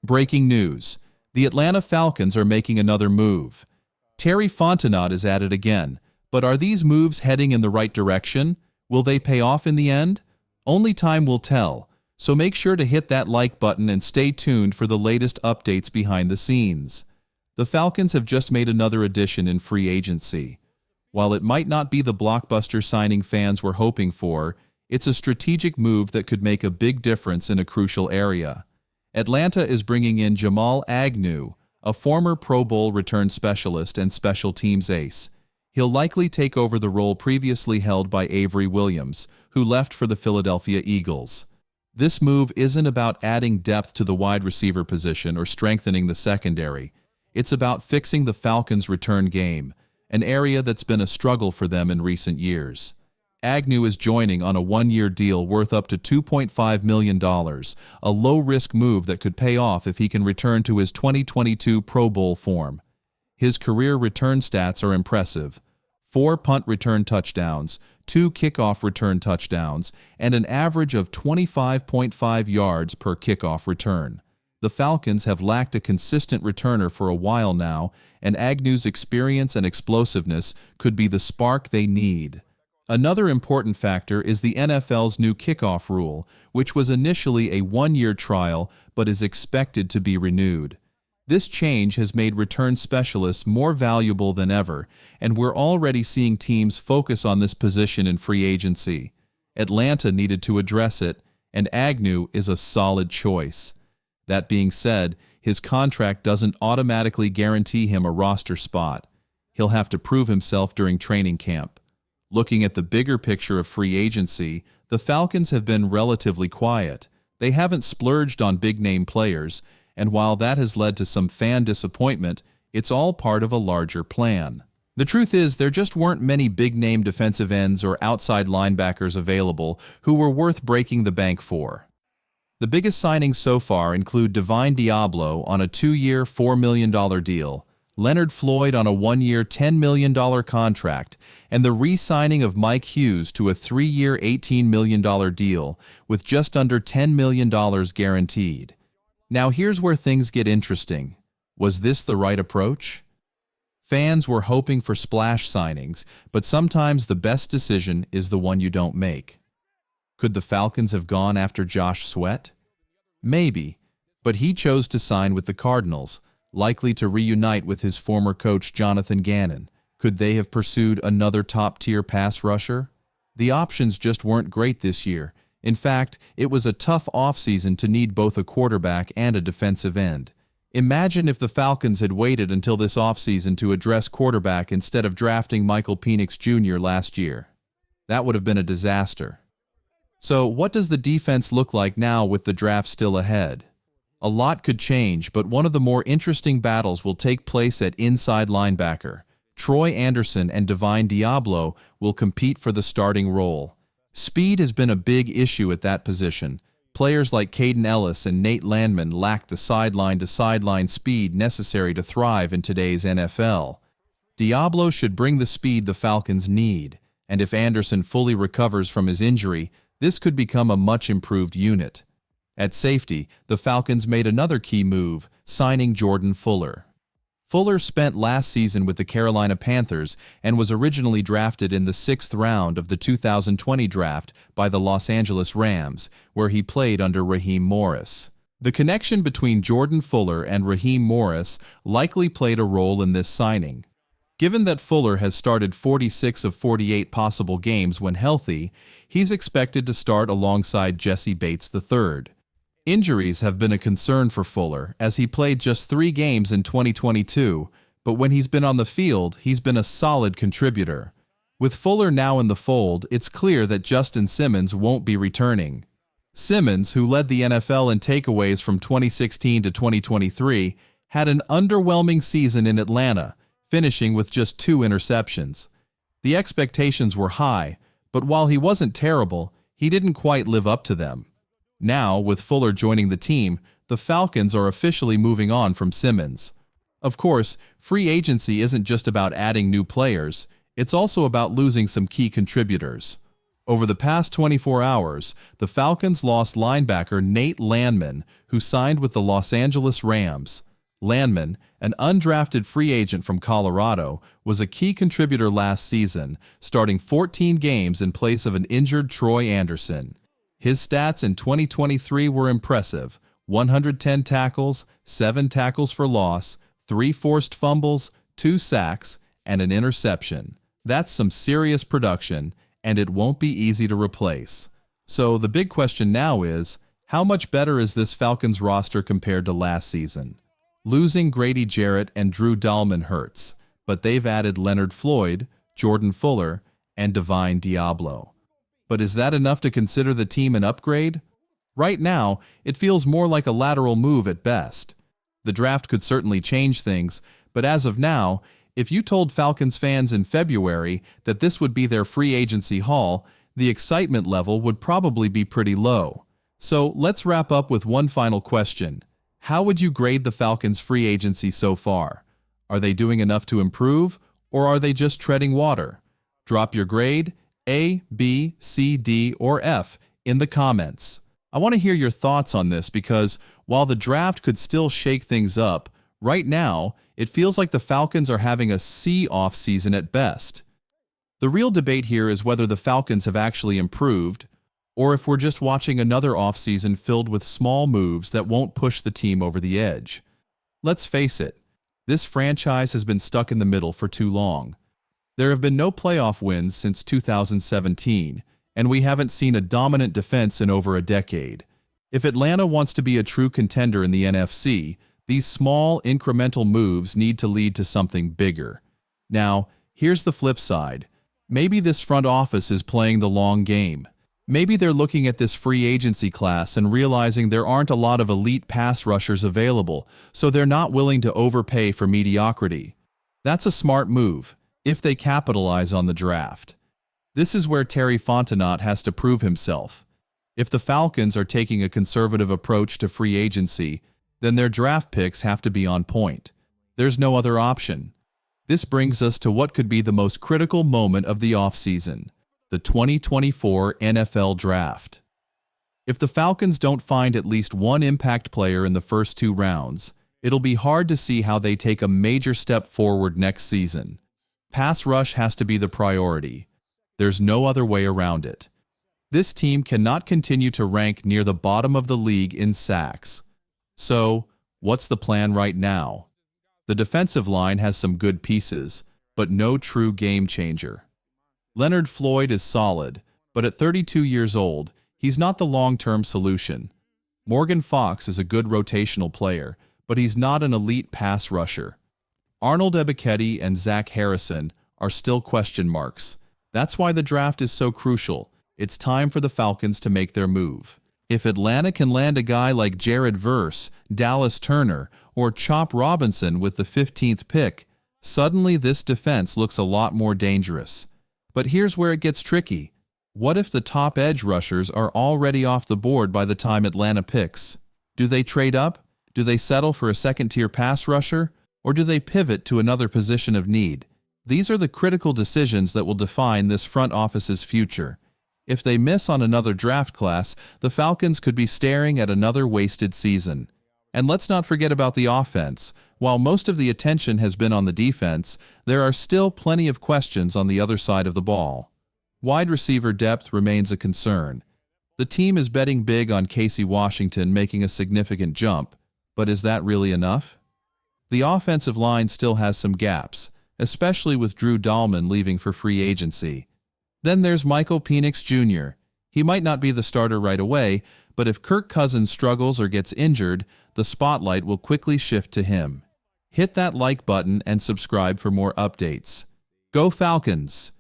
Breaking news. The Atlanta Falcons are making another move. Terry Fontenot is at it again, but are these moves heading in the right direction? Will they pay off in the end? Only time will tell, so make sure to hit that like button and stay tuned for the latest updates behind the scenes. The Falcons have just made another addition in free agency. While it might not be the blockbuster signing fans were hoping for, it's a strategic move that could make a big difference in a crucial area. Atlanta is bringing in Jamal Agnew, a former Pro Bowl return specialist and special teams ace. He'll likely take over the role previously held by Avery Williams, who left for the Philadelphia Eagles. This move isn't about adding depth to the wide receiver position or strengthening the secondary. It's about fixing the Falcons' return game, an area that's been a struggle for them in recent years. Agnew is joining on a one-year deal worth up to $2.5 million, a low-risk move that could pay off if he can return to his 2022 Pro Bowl form. His career return stats are impressive: 4 punt return touchdowns, 2 kickoff return touchdowns, and an average of 25.5 yards per kickoff return. The Falcons have lacked a consistent returner for a while now, and Agnew's experience and explosiveness could be the spark they need. Another important factor is the NFL's new kickoff rule, which was initially a one-year trial but is expected to be renewed. This change has made return specialists more valuable than ever, and we're already seeing teams focus on this position in free agency. Atlanta needed to address it, and Agnew is a solid choice. That being said, his contract doesn't automatically guarantee him a roster spot. He'll have to prove himself during training camp. Looking at the bigger picture of free agency, the Falcons have been relatively quiet. They haven't splurged on big-name players, and while that has led to some fan disappointment, it's all part of a larger plan. The truth is, there just weren't many big-name defensive ends or outside linebackers available who were worth breaking the bank for. The biggest signings so far include Divine Diablo on a 2-year, $4 million deal, Leonard Floyd on a 1-year, $10 million contract, and the re-signing of Mike Hughes to a 3-year, $18 million deal with just under $10 million guaranteed. Now here's where things get interesting. Was this the right approach? Fans were hoping for splash signings, but sometimes the best decision is the one you don't make. Could the Falcons have gone after Josh Sweat? Maybe, but he chose to sign with the Cardinals, likely to reunite with his former coach Jonathan Gannon. Could they have pursued another top-tier pass rusher? The options just weren't great this year. In fact, it was a tough offseason to need both a quarterback and a defensive end. Imagine if the Falcons had waited until this offseason to address quarterback instead of drafting Michael Penix Jr. last year. That would have been a disaster. So, what does the defense look like now with the draft still ahead? A lot could change, but one of the more interesting battles will take place at inside linebacker. Troy Anderson and Divine Diablo will compete for the starting role. Speed has been a big issue at that position. Players like Caden Ellis and Nate Landman lack the sideline-to-sideline speed necessary to thrive in today's NFL. Diablo should bring the speed the Falcons need, and if Anderson fully recovers from his injury, this could become a much-improved unit. At safety, the Falcons made another key move, signing Jordan Fuller. Fuller spent last season with the Carolina Panthers and was originally drafted in the 6th round of the 2020 draft by the Los Angeles Rams, where he played under Raheem Morris. The connection between Jordan Fuller and Raheem Morris likely played a role in this signing. Given that Fuller has started 46 of 48 possible games when healthy, he's expected to start alongside Jesse Bates III. Injuries have been a concern for Fuller, as he played just 3 games in 2022, but when he's been on the field, he's been a solid contributor. With Fuller now in the fold, it's clear that Justin Simmons won't be returning. Simmons, who led the NFL in takeaways from 2016 to 2023, had an underwhelming season in Atlanta, finishing with just 2 interceptions. The expectations were high, but while he wasn't terrible, he didn't quite live up to them. Now, with Fuller joining the team, the Falcons are officially moving on from Simmons. Of course, free agency isn't just about adding new players, it's also about losing some key contributors. Over the past 24 hours, the Falcons lost linebacker Nate Landman, who signed with the Los Angeles Rams. Landman, an undrafted free agent from Colorado, was a key contributor last season, starting 14 games in place of an injured Troy Anderson. His stats in 2023 were impressive: 110 tackles, 7 tackles for loss, 3 forced fumbles, 2 sacks, and an interception. That's some serious production, and it won't be easy to replace. So the big question now is, how much better is this Falcons roster compared to last season? Losing Grady Jarrett and Drew Dalman hurts, but they've added Leonard Floyd, Jordan Fuller, and Divine Diablo. But is that enough to consider the team an upgrade? Right now, it feels more like a lateral move at best. The draft could certainly change things, but as of now, if you told Falcons fans in February that this would be their free agency haul, the excitement level would probably be pretty low. So let's wrap up with one final question. How would you grade the Falcons' free agency so far? Are they doing enough to improve, or are they just treading water? Drop your grade, A, B, C, D, or F, in the comments. I want to hear your thoughts on this because while the draft could still shake things up, right now it feels like the Falcons are having a C offseason at best. The real debate here is whether the Falcons have actually improved, or if we're just watching another offseason filled with small moves that won't push the team over the edge. Let's face it, this franchise has been stuck in the middle for too long. There have been no playoff wins since 2017, and we haven't seen a dominant defense in over a decade. If Atlanta wants to be a true contender in the NFC, these small, incremental moves need to lead to something bigger. Now, here's the flip side. Maybe this front office is playing the long game. Maybe they're looking at this free agency class and realizing there aren't a lot of elite pass rushers available, so they're not willing to overpay for mediocrity. That's a smart move, if they capitalize on the draft. This is where Terry Fontenot has to prove himself. If the Falcons are taking a conservative approach to free agency, then their draft picks have to be on point. There's no other option. This brings us to what could be the most critical moment of the offseason: the 2024 NFL Draft. If the Falcons don't find at least one impact player in the first 2 rounds, it'll be hard to see how they take a major step forward next season. Pass rush has to be the priority. There's no other way around it. This team cannot continue to rank near the bottom of the league in sacks. So, what's the plan right now? The defensive line has some good pieces, but no true game changer. Leonard Floyd is solid, but at 32 years old, he's not the long-term solution. Morgan Fox is a good rotational player, but he's not an elite pass rusher. Arnold Ebiketie and Zach Harrison are still question marks. That's why the draft is so crucial. It's time for the Falcons to make their move. If Atlanta can land a guy like Jared Verse, Dallas Turner, or Chop Robinson with the 15th pick, suddenly this defense looks a lot more dangerous. But here's where it gets tricky. What if the top edge rushers are already off the board by the time Atlanta picks? Do they trade up? Do they settle for a second-tier pass rusher? Or do they pivot to another position of need? These are the critical decisions that will define this front office's future. If they miss on another draft class, the Falcons could be staring at another wasted season. And let's not forget about the offense. While most of the attention has been on the defense, there are still plenty of questions on the other side of the ball. Wide receiver depth remains a concern. The team is betting big on Casey Washington making a significant jump, but is that really enough? The offensive line still has some gaps, especially with Drew Dalman leaving for free agency. Then there's Michael Penix Jr. He might not be the starter right away, but if Kirk Cousins struggles or gets injured, the spotlight will quickly shift to him. Hit that like button and subscribe for more updates. Go Falcons!